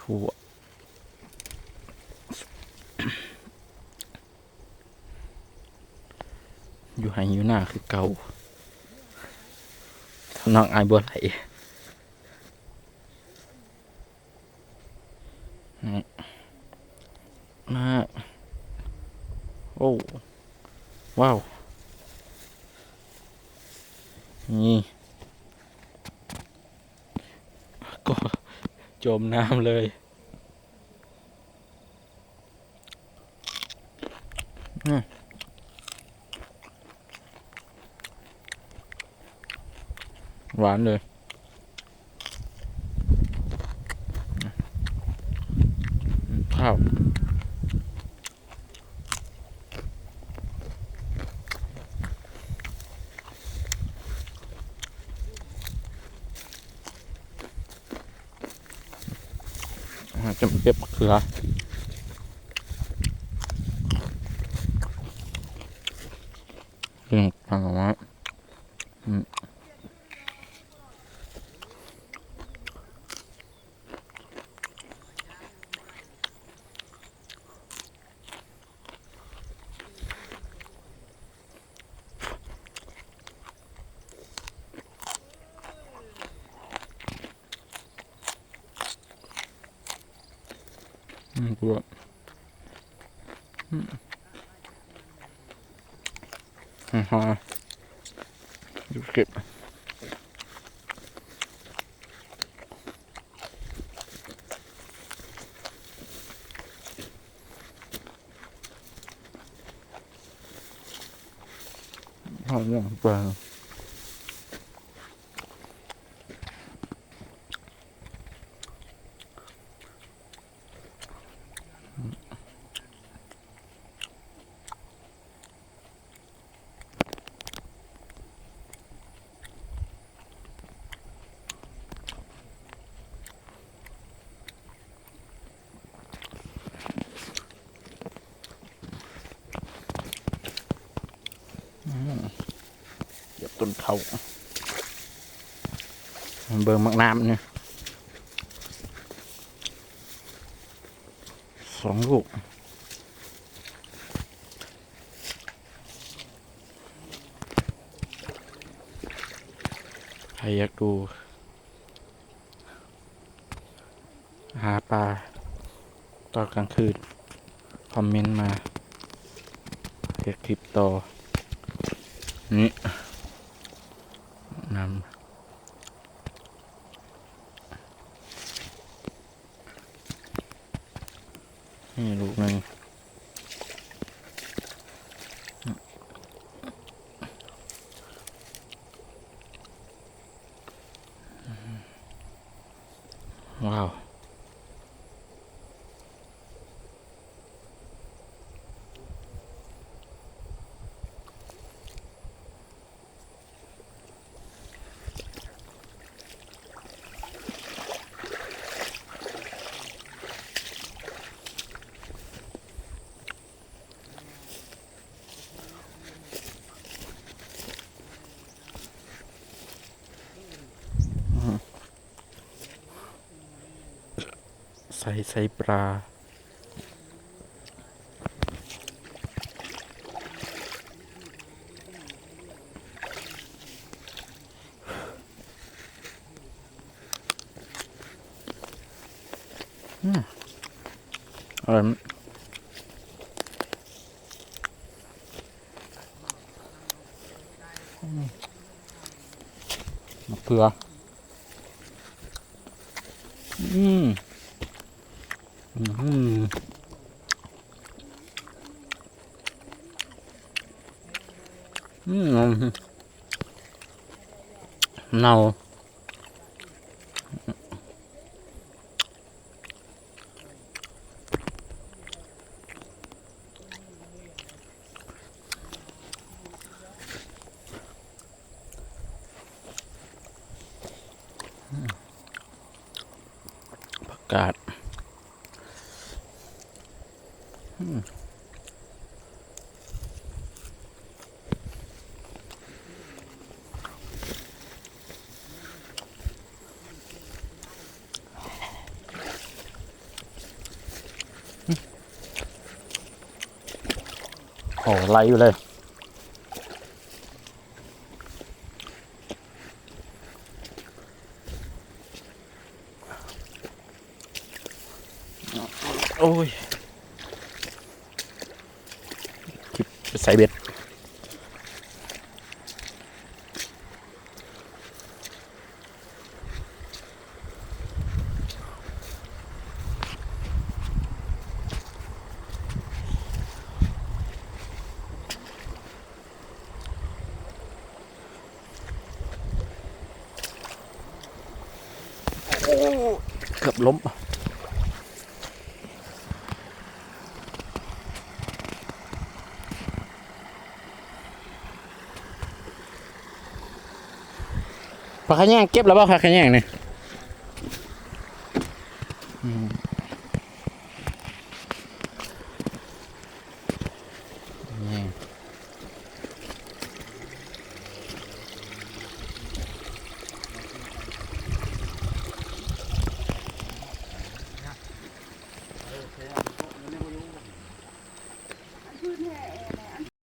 ถั่วอยู่ไหอยู่หน้าคือเก่าน้องอายบัวไหลมาโอ้ว้าวนี่ก็จมน้ำเลยหวานเลยข้าวจะเก็บมะเขือทางออกมากูฮะดูเก็บเอาเรื่องปลาเก็บต้นเขาเบิ่งมักน้ำเนี่ย2 ลูกใครอยากดูหาปลาตอนกลางคืนคอมเมนต์มาเก็บคลิปต่อนี่นำนี่ลูกหนึ่งว้าวใส่ปลาอะไรมะเขืออืมเน่าผักกาด โอ้ไหลอยู่เลยโอ้ยคลิปใส่เบ็ดเกือบล้มปลาขะแยงเก็บแล้วเปล่าปลาขะแยงนี่